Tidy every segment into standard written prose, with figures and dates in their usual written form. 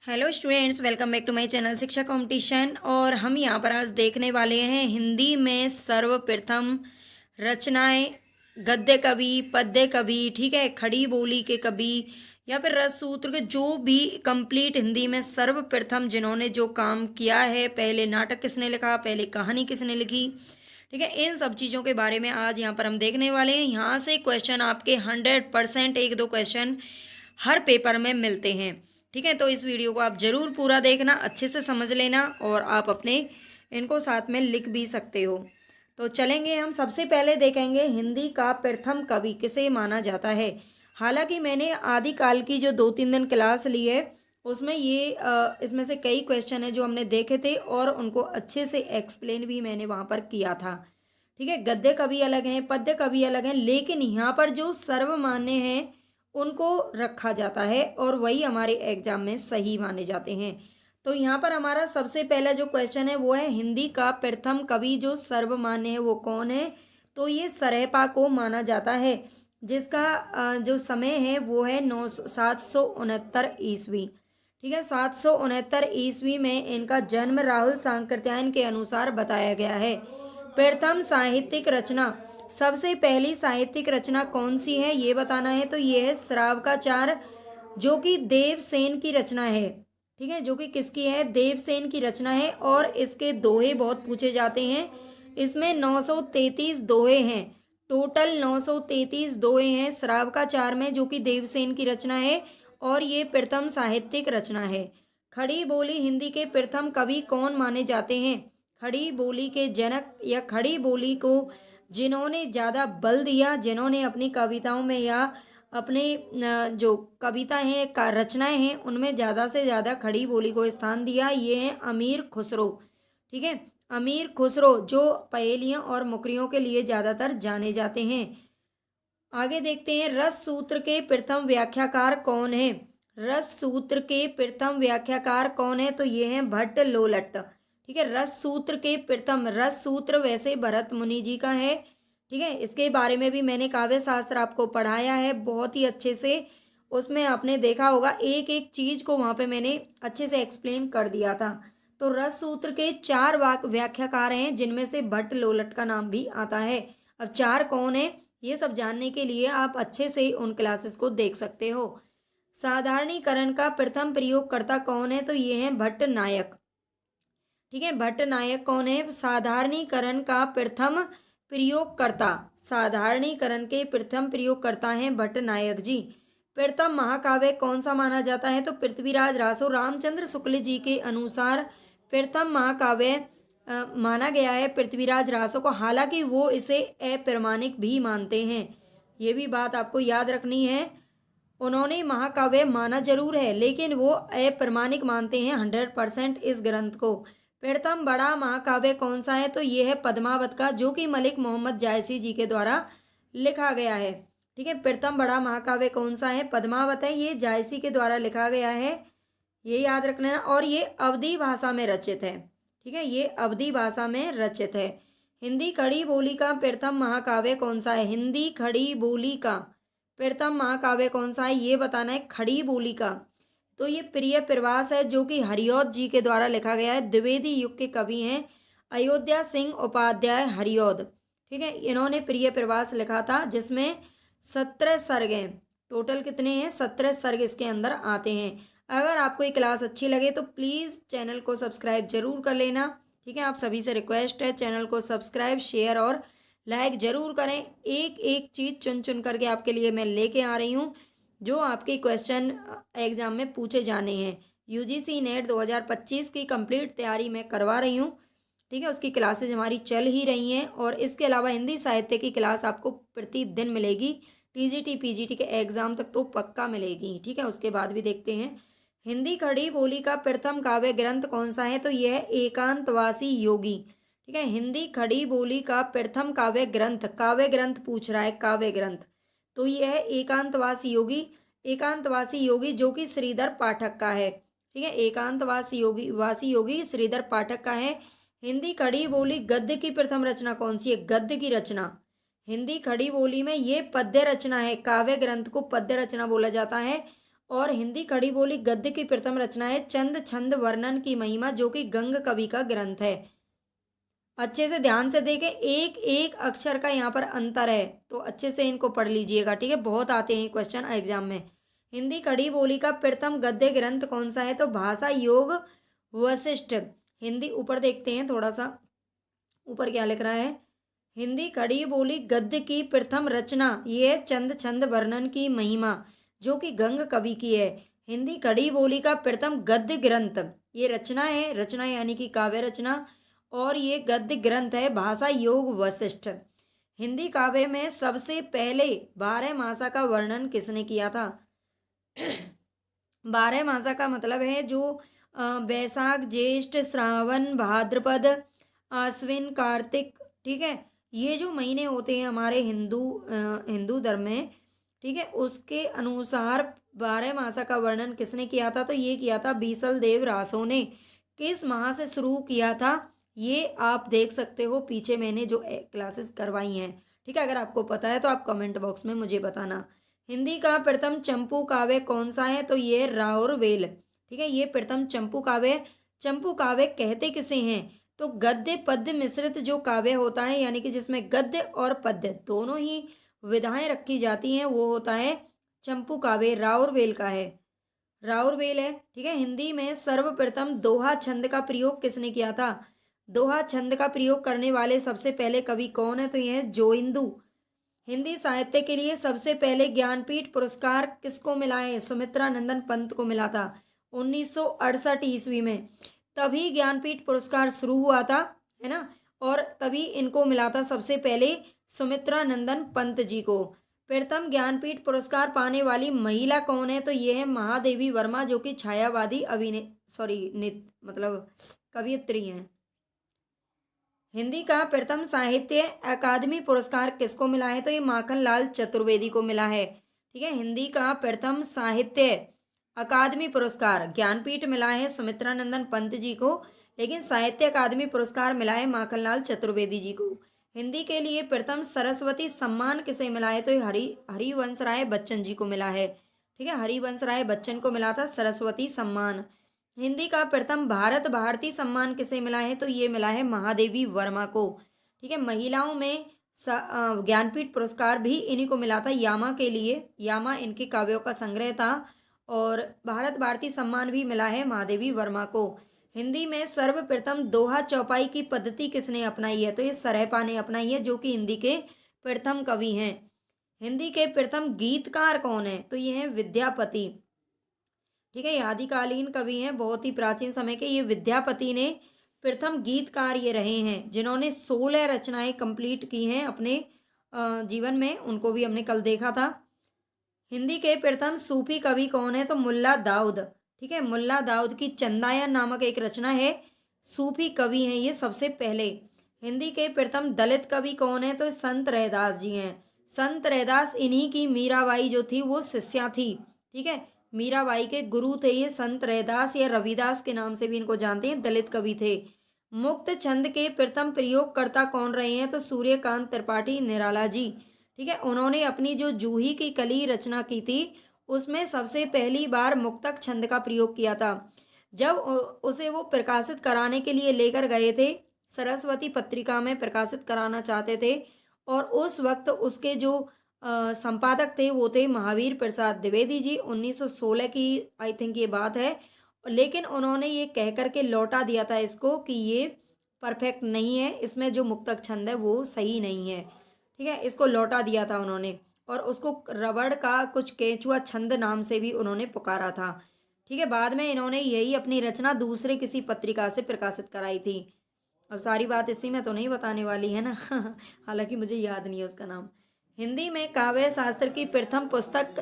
Hello students, welcome back to my channel Shiksha competition. और हम यहाँ पर आज देखने वाले हैं हिंदी में सर्वप्रथम रचनाएं, गद्य कवि, पद्य कवि, ठीक है, खड़ी बोली के कवि या फिर रस सूत्र के, जो भी कंप्लीट हिंदी में सर्वप्रथम जिन्होंने जो काम किया है, पहले नाटक किसने लिखा, पहले कहानी किसने लिखी, ठीक है, इन सब चीज़ों के बारे में आज यहाँ पर हम देखने वाले हैं। यहाँ से क्वेश्चन आपके 100% एक दो क्वेश्चन हर पेपर में मिलते हैं, ठीक है। तो इस वीडियो को आप ज़रूर पूरा देखना, अच्छे से समझ लेना और आप अपने इनको साथ में लिख भी सकते हो। तो चलेंगे, हम सबसे पहले देखेंगे हिंदी का प्रथम कवि किसे माना जाता है। हालांकि मैंने आदिकाल की जो 2-3 दिन क्लास ली है उसमें इसमें से कई क्वेश्चन है जो हमने देखे थे और उनको अच्छे से एक्सप्लेन भी मैंने वहाँ पर किया था, ठीक है। गद्य कवि अलग हैं, पद्य कवि अलग हैं, लेकिन यहाँ पर जो सर्वमान्य हैं उनको रखा जाता है और वही हमारे एग्जाम में सही माने जाते हैं। तो यहाँ पर हमारा सबसे पहला जो क्वेश्चन है वो है हिंदी का प्रथम कवि जो सर्वमान्य है वो कौन है। तो ये सरहपा को माना जाता है, जिसका जो समय है वो है 769 ईस्वी, ठीक है। 769 ईस्वी में इनका जन्म राहुल सांकृत्यायन के अनुसार बताया गया है। प्रथम साहित्यिक रचना, सबसे पहली साहित्यिक रचना कौन सी है ये बताना है। तो ये है श्रावकाचार, जो कि देवसेन की रचना है, ठीक है, जो कि किसकी है, देवसेन की रचना है। और इसके दोहे बहुत पूछे जाते हैं। इसमें 933 दोहे हैं, टोटल 933 दोहे हैं श्रावकाचार में, जो कि देवसेन की रचना है और ये प्रथम साहित्यिक रचना है। खड़ी बोली हिंदी के प्रथम कवि कौन माने जाते हैं। खड़ी बोली के जनक या खड़ी बोली को जिन्होंने ज़्यादा बल दिया, जिन्होंने अपनी कविताओं में या अपने जो कविता हैं का रचनाएं हैं उनमें ज़्यादा से ज़्यादा खड़ी बोली को स्थान दिया, ये हैं अमीर खुसरो, ठीक है। अमीर खुसरो जो पहेलियाँ और मुकरियों के लिए ज़्यादातर जाने जाते हैं। आगे देखते हैं, रस सूत्र के प्रथम व्याख्याकार कौन है। रस सूत्र के प्रथम व्याख्याकार कौन है। तो ये हैं भट्ट लोलट, ठीक है। रस सूत्र के प्रथम, रस सूत्र वैसे भरत मुनि जी का है, ठीक है। इसके बारे में भी मैंने काव्य शास्त्र आपको पढ़ाया है बहुत ही अच्छे से, उसमें आपने देखा होगा एक एक चीज़ को वहाँ पे मैंने अच्छे से एक्सप्लेन कर दिया था। तो रस सूत्र के 4 व्याख्याकार हैं, जिनमें से भट्ट लोलट का नाम भी आता है। अब 4 कौन है ये सब जानने के लिए आप अच्छे से उन क्लासेस को देख सकते हो। साधारणीकरण का प्रथम प्रयोगकर्ता कौन है। तो ये हैं भट्ट नायक, ठीक है। भट्ट नायक कौन है, साधारणीकरण का प्रथम प्रयोगकर्ता, साधारणीकरण के प्रथम प्रयोगकर्ता हैं भट्ट नायक जी। प्रथम महाकाव्य कौन सा माना जाता है। तो पृथ्वीराज रासो रामचंद्र शुक्ल जी के अनुसार प्रथम महाकाव्य माना गया है पृथ्वीराज रासो को। हालांकि वो इसे अप्रमाणिक भी मानते हैं, ये भी बात आपको याद रखनी है। उन्होंने महाकाव्य माना जरूर है लेकिन वो अप्रमाणिक मानते हैं 100% इस ग्रंथ को। प्रथम बड़ा महाकाव्य कौन सा है। तो ये है पद्मावत का, जो कि मलिक मोहम्मद जायसी जी के द्वारा लिखा गया है, ठीक है। प्रथम बड़ा महाकाव्य कौन सा है, पद्मावत है, ये जायसी के द्वारा लिखा गया है, ये याद रखना है। और ये अवधी भाषा में रचित है, ठीक है, ये अवधी भाषा में रचित है। हिंदी खड़ी बोली का प्रथम महाकाव्य कौन सा है। हिंदी खड़ी बोली का प्रथम महाकाव्य कौन सा है ये बताना है, खड़ी बोली का। तो ये प्रिय प्रवास है, जो कि हरिऔध जी के द्वारा लिखा गया है। द्विवेदी युग के कवि हैं अयोध्या सिंह उपाध्याय हरिऔध, ठीक है। इन्होंने प्रिय प्रवास लिखा था, जिसमें 17 सर्ग हैं। टोटल कितने हैं, 17 सर्ग इसके अंदर आते हैं। अगर आपको ये क्लास अच्छी लगे तो प्लीज़ चैनल को सब्सक्राइब जरूर कर लेना, ठीक है। आप सभी से रिक्वेस्ट है, चैनल को सब्सक्राइब, शेयर और लाइक ज़रूर करें। एक एक चीज़ चुन चुन करके आपके लिए मैं लेके आ रही हूँ, जो आपके क्वेश्चन एग्ज़ाम में पूछे जाने हैं। यूजीसी नेट 2025 की कंप्लीट तैयारी मैं करवा रही हूँ, ठीक है। उसकी क्लासेज हमारी चल ही रही हैं और इसके अलावा हिंदी साहित्य की क्लास आपको प्रतिदिन मिलेगी। टीजीटी पीजीटी के एग्ज़ाम तक तो पक्का मिलेगी, ठीक है। उसके बाद भी देखते हैं, हिंदी खड़ी बोली का प्रथम काव्य ग्रंथ कौन सा है। तो यह है एकांतवासी योगी, ठीक है। हिंदी खड़ी बोली का प्रथम काव्य ग्रंथ पूछ रहा है, काव्य ग्रंथ। तो यह है एकांतवासी योगी, एकांतवासी योगी जो कि श्रीधर पाठक का है, ठीक है। वासी योगी श्रीधर पाठक का है। हिंदी खड़ी बोली गद्य की प्रथम रचना कौन सी है। गद्य की रचना हिंदी खड़ी बोली में ये पद्य रचना है, काव्य ग्रंथ को पद्य रचना बोला जाता है। और हिंदी खड़ी बोली गद्य की प्रथम रचना है चंद छंद वर्णन की महिमा, जो कि गंग कवि का ग्रंथ है। अच्छे से ध्यान से देखें, एक एक अक्षर का यहाँ पर अंतर है, तो अच्छे से इनको पढ़ लीजिएगा, ठीक है। बहुत आते हैं क्वेश्चन एग्जाम में। हिंदी खड़ी बोली का प्रथम गद्य ग्रंथ कौन सा है? तो भाषा योग वशिष्ठ। हिंदी ऊपर देखते हैं थोड़ा सा, ऊपर क्या लिख रहा है। हिंदी खड़ी बोली गद्य की प्रथम रचना ये है चंद छंद वर्णन की महिमा, जो कि गंग कवि की है। हिंदी खड़ी बोली का प्रथम गद्य ग्रंथ, ये रचना है, रचना यानी कि काव्य रचना, और ये गद्य ग्रंथ है भाषा योग वशिष्ठ। हिंदी काव्य में सबसे पहले 12 मासा का वर्णन किसने किया था? 12 मासा का मतलब है जो बैसाख ज्येष्ठ श्रावण भाद्रपद आश्विन कार्तिक, ठीक है, ये जो महीने होते हैं हमारे हिंदू धर्म में, ठीक है, उसके अनुसार 12 मासा का वर्णन किसने किया था? तो ये किया था बीसल देव रासो ने। किस माह से शुरू किया था ये आप देख सकते हो, पीछे मैंने जो क्लासेस करवाई हैं, ठीक है। अगर आपको पता है तो आप कमेंट बॉक्स में मुझे बताना। हिंदी का प्रथम चंपू काव्य कौन सा है? तो ये राउरवेल, ठीक है, ये प्रथम चंपू काव्य। चंपू काव्य कहते किसे हैं? तो गद्य पद्य मिश्रित जो काव्य होता है, यानी कि जिसमें गद्य और पद्य दोनों ही विधाएं रखी जाती हैं, वो होता है चंपू काव्य, राउरवेल का है, राउरवेल है, ठीक है। हिंदी में सर्वप्रथम दोहा छंद का प्रयोग किसने किया था? दोहा छंद का प्रयोग करने वाले सबसे पहले कवि कौन है? तो यह है जोइंदू। हिंदी साहित्य के लिए सबसे पहले ज्ञानपीठ पुरस्कार किसको मिला है? सुमित्रा नंदन पंत को मिला था 1968 ईस्वी में। तभी ज्ञानपीठ पुरस्कार शुरू हुआ था, है ना, और तभी इनको मिला था सबसे पहले सुमित्रा नंदन पंत जी को। प्रथम ज्ञानपीठ पुरस्कार पाने वाली महिला कौन है? तो ये है महादेवी वर्मा, जो कि छायावादी अभिने सॉरी नित मतलब कवियत्री हैं। हिंदी का प्रथम साहित्य अकादमी पुरस्कार किसको मिला है? तो ये माखनलाल चतुर्वेदी को मिला है, ठीक है। हिंदी का प्रथम साहित्य अकादमी पुरस्कार ज्ञानपीठ मिला है सुमित्रा नंदन पंत जी को, लेकिन साहित्य अकादमी पुरस्कार मिला है माखनलाल चतुर्वेदी जी को। हिंदी के लिए प्रथम सरस्वती सम्मान किसे मिला है? तो ये हरिवंश राय बच्चन जी को मिला है, ठीक है, हरिवंश राय बच्चन को मिला था सरस्वती सम्मान। हिंदी का प्रथम भारत भारती सम्मान किसे मिला है? तो ये मिला है महादेवी वर्मा को, ठीक है। महिलाओं में ज्ञानपीठ पुरस्कार भी इन्हीं को मिला था, यामा के लिए, यामा इनके काव्यों का संग्रह था, और भारत भारती सम्मान भी मिला है महादेवी वर्मा को। हिंदी में सर्वप्रथम दोहा चौपाई की पद्धति किसने अपनाई है? तो ये सरहपा ने अपनाई है, जो कि हिंदी के प्रथम कवि हैं। हिंदी के प्रथम गीतकार कौन है? तो ये हैं विद्यापति, ठीक है, ये आदिकालीन कवि हैं, बहुत ही प्राचीन समय के। ये विद्यापति ने प्रथम गीतकार ये रहे हैं, जिन्होंने 16 रचनाएं कंप्लीट की हैं अपने जीवन में, उनको भी हमने कल देखा था। हिंदी के प्रथम सूफी कवि कौन है? तो मुल्ला दाऊद, ठीक है, मुल्ला दाऊद की चंदायन नामक एक रचना है, सूफी कवि हैं ये सबसे पहले। हिंदी के प्रथम दलित कवि कौन है? तो संत रैदास जी हैं। संत रैदास, इन्हीं की मीराबाई जो थी वो शिष्या थी, ठीक है, मीराबाई के गुरु थे ये संत रैदास, या रविदास के नाम से भी इनको जानते हैं, दलित कवि थे। मुक्त छंद के प्रथम प्रयोगकर्ता कौन रहे हैं? तो सूर्यकांत त्रिपाठी निराला जी, ठीक है, उन्होंने अपनी जो जूही की कली रचना की थी उसमें सबसे पहली बार मुक्तक छंद का प्रयोग किया था। जब उसे वो प्रकाशित कराने के लिए लेकर गए थे, सरस्वती पत्रिका में प्रकाशित कराना चाहते थे, और उस वक्त उसके जो संपादक थे वो थे महावीर प्रसाद द्विवेदी जी। 1916 की आई थिंक ये बात है, लेकिन उन्होंने ये कह करके लौटा दिया था इसको कि ये परफेक्ट नहीं है, इसमें जो मुक्तक छंद है वो सही नहीं है, ठीक है, इसको लौटा दिया था उन्होंने, और उसको रबड़ का कुछ केचुआ छंद नाम से भी उन्होंने पुकारा था, ठीक है। बाद में इन्होंने यही अपनी रचना दूसरे किसी पत्रिका से प्रकाशित कराई थी। अब सारी बात इसी में तो नहीं बताने वाली है ना हालांकि मुझे याद नहीं है उसका नाम। हिंदी में काव्य शास्त्र की प्रथम पुस्तक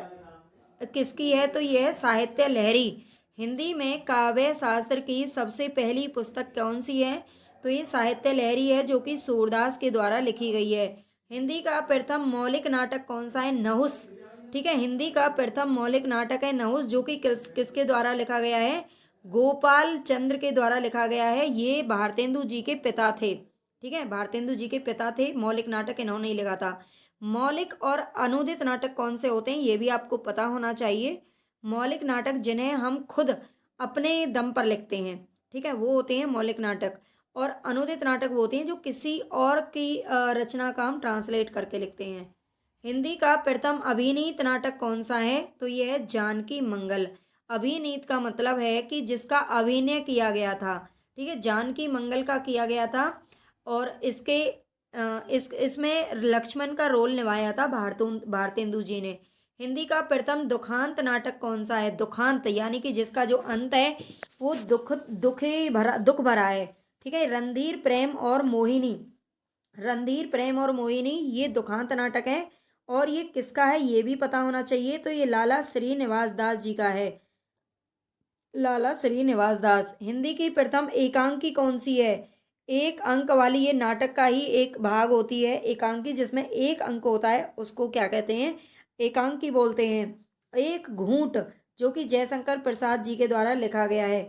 किसकी है? तो ये है साहित्य लहरी। हिंदी में काव्य शास्त्र की सबसे पहली पुस्तक कौन सी है? तो ये साहित्य लहरी है, जो कि सूरदास के द्वारा लिखी गई है। हिंदी का प्रथम मौलिक नाटक कौन सा है? नहुस, ठीक है, हिंदी का प्रथम मौलिक नाटक है नहुस, जो कि किसके द्वारा लिखा गया है? गोपाल चंद्र के द्वारा लिखा गया है। ये भारतेंदु जी के पिता थे, ठीक है, भारतेंदु जी के पिता थे। मौलिक नाटक इन्होंने ही लिखा था। मौलिक और अनुदित नाटक कौन से होते हैं ये भी आपको पता होना चाहिए। मौलिक नाटक जिन्हें हम खुद अपने दम पर लिखते हैं, ठीक है, वो होते हैं मौलिक नाटक। और अनुदित नाटक वो होते हैं जो किसी और की रचना का हम ट्रांसलेट करके लिखते हैं। हिंदी का प्रथम अभिनीत नाटक कौन सा है? तो ये है जानकी मंगल। अभिनीत का मतलब है कि जिसका अभिनय किया गया था, ठीक है, जानकी मंगल का किया गया था। और इसके इसमें लक्ष्मण का रोल निभाया था भारतेंदु जी ने। हिंदी का प्रथम दुखांत नाटक कौन सा है? दुखांत यानी कि जिसका जो अंत है वो दुख भरा है, ठीक है। रणधीर प्रेम और मोहिनी ये दुखांत नाटक है। और ये किसका है ये भी पता होना चाहिए, तो ये लाला श्रीनिवास दास जी का है। लाला श्रीनिवास दास। हिंदी की प्रथम एकांकी कौन सी है? एक अंक वाली, ये नाटक का ही एक भाग होती है एकांकी, जिसमें एक अंक होता है, उसको क्या कहते हैं? एकांकी बोलते हैं। एक घूंट, जो कि जयशंकर प्रसाद जी के द्वारा लिखा गया है।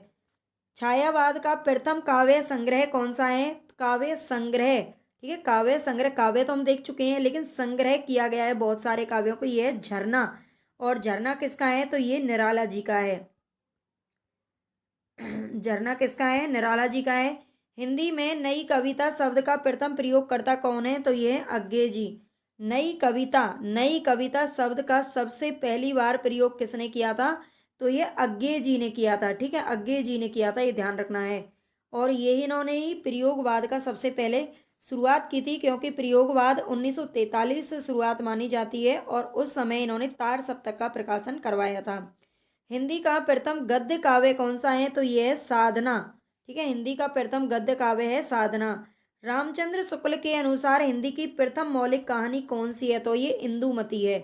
छायावाद का प्रथम काव्य संग्रह कौन सा है? काव्य संग्रह, ठीक है, काव्य संग्रह। काव्य तो हम देख चुके हैं, लेकिन संग्रह किया गया है बहुत सारे काव्यों को, ये है झरना। और झरना किसका है? तो ये निराला जी का है। झरना किसका है? निराला जी का है। हिंदी में नई कविता शब्द का प्रथम प्रयोगकर्ता कौन है? तो ये है अग्गे जी। नई कविता शब्द का सबसे पहली बार प्रयोग किसने किया था? तो ये अग्गे जी ने किया था, ठीक है, अग्गे जी ने किया था, ये ध्यान रखना है। और यही इन्होंने ही प्रयोगवाद का सबसे पहले शुरुआत की थी, क्योंकि प्रयोगवाद 1943 से शुरुआत मानी जाती है, और उस समय इन्होंने तार सप्तक का प्रकाशन करवाया था। हिंदी का प्रथम गद्य काव्य कौन सा है? तो यह है साधना, ठीक है, हिंदी का प्रथम गद्य काव्य है साधना। रामचंद्र शुक्ल के अनुसार हिंदी की प्रथम मौलिक कहानी कौन सी है? तो ये इंदुमती है।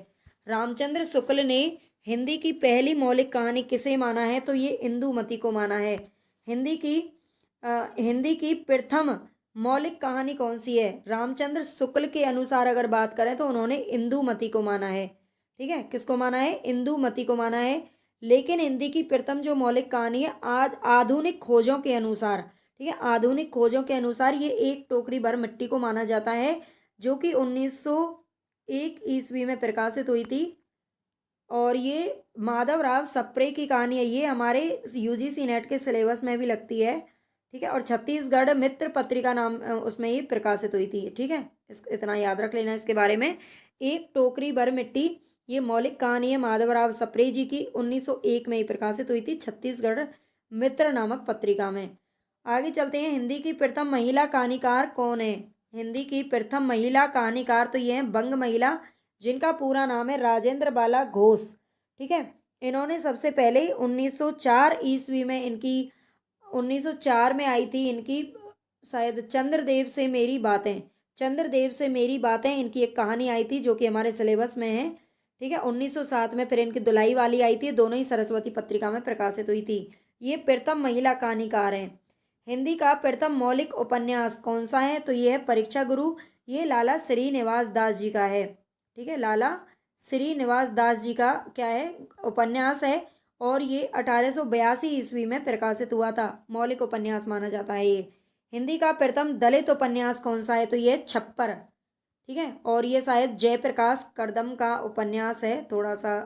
रामचंद्र शुक्ल ने हिंदी की पहली मौलिक कहानी किसे माना है? तो ये इंदुमती को माना है। हिंदी की प्रथम मौलिक कहानी कौन सी है? रामचंद्र शुक्ल के अनुसार अगर बात करें तो उन्होंने इंदुमती को माना है, ठीक है, किसको माना है? इंदुमती को माना है। लेकिन हिंदी की प्रथम जो मौलिक कहानी है, आज आधुनिक खोजों के अनुसार, ठीक है, आधुनिक खोजों के अनुसार ये एक टोकरी भर मिट्टी को माना जाता है, जो कि 1901 ईस्वी में प्रकाशित हुई थी। और ये माधवराव सप्रे की कहानी है। ये हमारे यूजीसी नेट के सिलेबस में भी लगती है, ठीक है। और छत्तीसगढ़ मित्र पत्रिका नाम उसमें ही प्रकाशित हुई थी, ठीक है, इतना याद रख लेना इसके बारे में। एक टोकरी भर मिट्टी, ये मौलिक कहानी है माधवराव सप्रे जी की, 1901 में ही प्रकाशित हुई थी छत्तीसगढ़ मित्र नामक पत्रिका में। आगे चलते हैं। हिंदी की प्रथम महिला कहानीकार कौन है? हिंदी की प्रथम महिला कहानीकार तो ये है बंग महिला, जिनका पूरा नाम है राजेंद्र बाला घोष, ठीक है। इन्होंने सबसे पहले 1904 ईस्वी में 1904 में आई थी इनकी, शायद चंद्रदेव से मेरी बातें इनकी एक कहानी आई थी, जो कि हमारे सिलेबस में है, ठीक है। 1907 में फिर इनकी दुलाई वाली आई थी, दोनों ही सरस्वती पत्रिका में प्रकाशित हुई थी। ये प्रथम महिला कहानीकार हैं। हिंदी का प्रथम मौलिक उपन्यास कौन सा है? तो ये है परीक्षा गुरु। ये लाला श्रीनिवास दास जी का है, ठीक है, लाला श्रीनिवास दास जी का क्या है? उपन्यास है। और ये 1882 ईस्वी में प्रकाशित हुआ था, मौलिक उपन्यास माना जाता है ये। हिंदी का प्रथम दलित उपन्यास कौन सा है? तो ये छप्पर, ठीक है। और ये शायद जयप्रकाश कदम का उपन्यास है, थोड़ा सा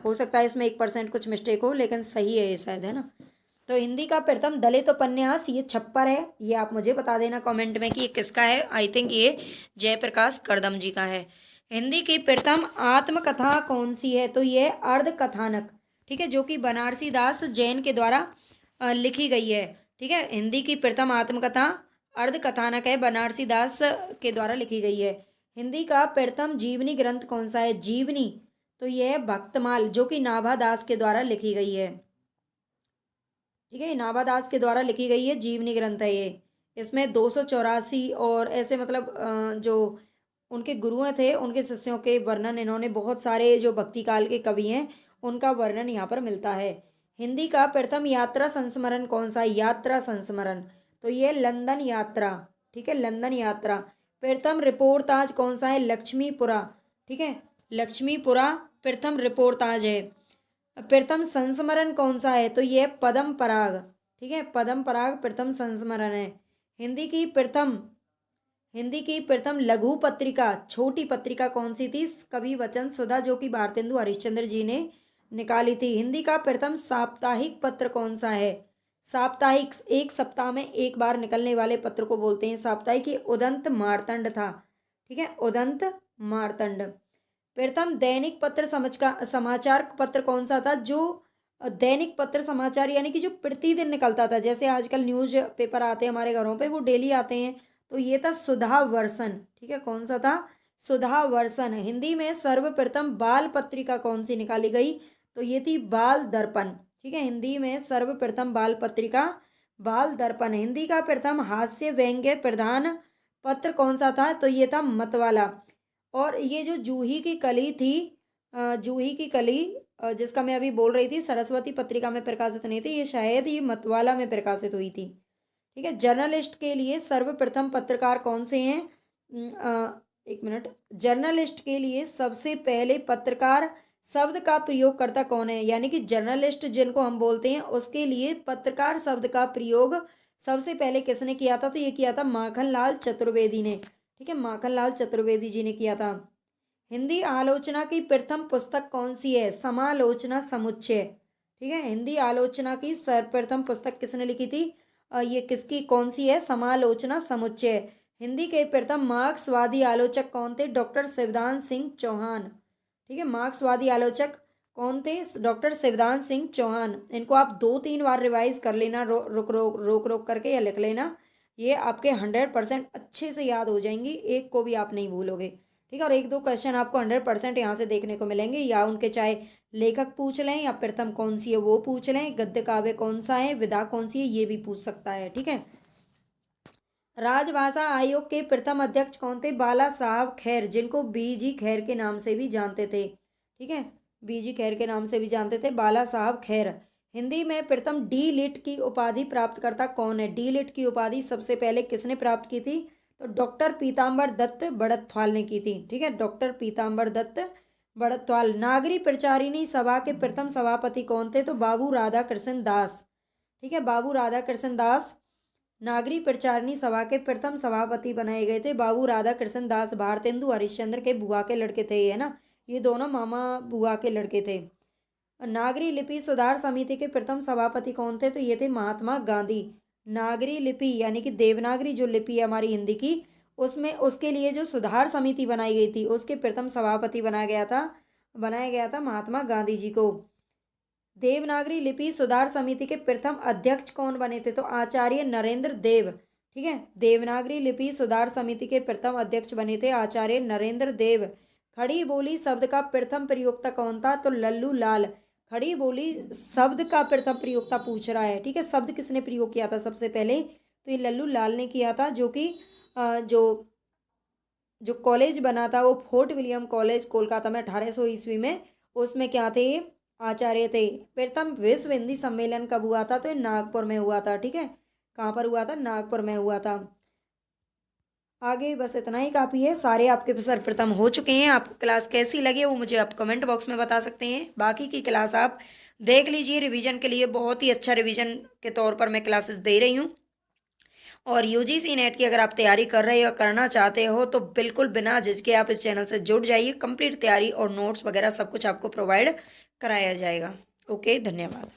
हो सकता है इसमें 1% कुछ मिस्टेक हो, लेकिन सही है ये शायद, है ना। तो हिंदी का प्रथम दलित उपन्यास ये छप्पर है। ये आप मुझे बता देना कमेंट में कि ये किसका है। आई थिंक ये जयप्रकाश करदम जी का है। हिंदी की प्रथम आत्मकथा कौन सी है? तो ये अर्ध कथानक, ठीक है, जो कि बनारसी दास जैन के द्वारा लिखी गई है, ठीक है। हिंदी की प्रथम आत्मकथा अर्ध कथानक है, बनारसी दास के द्वारा लिखी गई है। हिंदी का प्रथम जीवनी ग्रंथ कौन सा है? जीवनी तो यह है भक्तमाल, जो कि नाभा दास के द्वारा लिखी गई है, ठीक है, नाभा दास के द्वारा लिखी गई है, जीवनी ग्रंथ है ये। इसमें 284 और ऐसे मतलब जो उनके गुरुएं थे उनके शिष्यों के वर्णन, इन्होंने बहुत सारे जो भक्ति काल के कवि हैं उनका वर्णन यहाँ पर मिलता है। हिंदी का प्रथम यात्रा संस्मरण कौन सा है? यात्रा संस्मरण तो ये लंदन यात्रा, ठीक है, लंदन यात्रा। प्रथम रिपोर्टाज कौन सा है? लक्ष्मीपुरा, ठीक है, लक्ष्मीपुरा प्रथम रिपोर्टाज है। प्रथम संस्मरण कौन सा है? तो ये पद्म पराग, ठीक है, पद्म पराग प्रथम संस्मरण है। हिंदी की प्रथम हिंदी की प्रथम लघु पत्रिका, छोटी पत्रिका कौन सी थी? कवि वचन सुधा, जो कि भारतेंदु हरिश्चंद्र जी ने निकाली थी। हिंदी का प्रथम साप्ताहिक पत्र कौन सा है? साप्ताहिक, एक सप्ताह में एक बार निकलने वाले पत्र को बोलते हैं साप्ताहिक। ये उदंत मार्तंड था। ठीक है, उदंत मार्तंड। प्रथम दैनिक पत्र समाचार पत्र कौन सा था? जो दैनिक पत्र समाचार यानी कि जो प्रतिदिन निकलता था, जैसे आजकल न्यूज पेपर आते हैं हमारे घरों पे, वो डेली आते हैं, तो ये था सुधा वर्षन। ठीक है, कौन सा था? सुधा वर्षन। हिंदी में सर्वप्रथम बाल पत्रिका कौन सी निकाली गई? तो ये थी बाल दर्पण। ठीक है, हिंदी में सर्वप्रथम बाल पत्रिका बाल दर्पण। हिंदी का प्रथम हास्य व्यंग्य प्रधान पत्र कौन सा था? तो ये था मतवाला। और ये जो जूही की कली थी, जूही की कली, जिसका मैं अभी बोल रही थी, सरस्वती पत्रिका में प्रकाशित नहीं थी, ये शायद ये मतवाला में प्रकाशित हुई थी। ठीक है, जर्नलिस्ट के लिए सर्वप्रथम पत्रकार कौन से हैं? एक मिनट। जर्नलिस्ट के लिए सबसे पहले पत्रकार शब्द का प्रयोगकर्ता कौन है? यानी कि जर्नलिस्ट जिनको हम बोलते हैं, उसके लिए पत्रकार शब्द का प्रयोग सबसे पहले किसने किया था? तो ये किया था माखनलाल चतुर्वेदी ने। ठीक है, माखनलाल चतुर्वेदी जी ने किया था। हिंदी आलोचना की प्रथम पुस्तक कौन सी है? समालोचना समुच्चय। ठीक है, हिंदी आलोचना की सर्वप्रथम पुस्तक किसने लिखी थी? ये किसकी, कौन सी है? समालोचना समुच्चय। हिंदी के प्रथम मार्क्सवादी आलोचक कौन थे? डॉक्टर शिवदान सिंह चौहान। ठीक है, मार्क्सवादी आलोचक कौन थे? डॉक्टर शिवदान सिंह चौहान। इनको आप 2-3 बार रिवाइज कर लेना, रोक रोक करके, या लिख लेना। ये आपके 100% अच्छे से याद हो जाएंगी, एक को भी आप नहीं भूलोगे। ठीक है, और 1-2 क्वेश्चन आपको 100% यहाँ से देखने को मिलेंगे, या उनके चाहे लेखक पूछ लें, या प्रथम कौन सी है वो पूछ लें, गद्य काव्य कौन सा है, विधा कौन सी है, ये भी पूछ सकता है। ठीक है, राजभाषा आयोग के प्रथम अध्यक्ष कौन थे? बाला साहब खैर, जिनको बीजी खैर के नाम से भी जानते थे। ठीक है, बीजी खैर के नाम से भी जानते थे, बाला साहब खैर। हिंदी में प्रथम डी लिट की उपाधि प्राप्तकर्ता कौन है? डी लिट की उपाधि सबसे पहले किसने प्राप्त की थी? तो डॉक्टर पीताम्बर दत्त बड़त्वाल ने की थी। ठीक है, डॉक्टर पीताम्बर दत्त बड़त्वाल। नागरी प्रचारिणी सभा के प्रथम सभापति कौन थे? तो बाबू राधाकृष्ण दास। ठीक है, बाबू राधाकृष्ण दास नागरी प्रचारिणी सभा के प्रथम सभापति बनाए गए थे। बाबू राधाकृष्ण दास भारतेंदु हरिश्चंद्र के बुआ के लड़के थे, है ना, ये दोनों मामा बुआ के लड़के थे। नागरी लिपि सुधार समिति के प्रथम सभापति कौन थे? तो ये थे महात्मा गांधी। नागरी लिपि यानी कि देवनागरी जो लिपि है हमारी हिंदी की, उसमें उसके लिए जो सुधार समिति बनाई गई थी, उसके प्रथम सभापति बनाया गया था महात्मा गांधी जी को। देवनागरी लिपि सुधार समिति के प्रथम अध्यक्ष कौन बने थे? तो आचार्य नरेंद्र देव। ठीक है, देवनागरी लिपि सुधार समिति के प्रथम अध्यक्ष बने थे आचार्य नरेंद्र देव। खड़ी बोली शब्द का प्रथम प्रयोक्ता कौन था? तो लल्लू लाल। खड़ी बोली शब्द का प्रथम प्रयोक्ता पूछ रहा है। ठीक है, शब्द किसने प्रयोग किया था सबसे पहले? तो ये लल्लू लाल ने किया था, जो कि जो जो कॉलेज बना था वो फोर्ट विलियम कॉलेज कोलकाता में 1800 ईस्वी में, उसमें क्या थे? आचार्य थे। प्रथम विश्व हिंदी सम्मेलन कब हुआ था? तो ये नागपुर में हुआ था। ठीक है, कहाँ पर हुआ था? नागपुर में हुआ था। आगे बस इतना ही काफ़ी है, सारे आपके सर्वप्रथम हो चुके हैं। आपको क्लास कैसी लगी वो मुझे आप कमेंट बॉक्स में बता सकते हैं। बाकी की क्लास आप देख लीजिए, रिवीजन के लिए बहुत ही अच्छा रिवीजन के तौर पर मैं क्लासेस दे रही हूँ। और यूजीसी नेट की अगर आप तैयारी कर रहे हो, करना चाहते हो, तो बिल्कुल बिना झिझके आप इस चैनल से जुड़ जाइए। कंप्लीट तैयारी और नोट्स वगैरह सब कुछ आपको प्रोवाइड कराया जाएगा। ओके, धन्यवाद।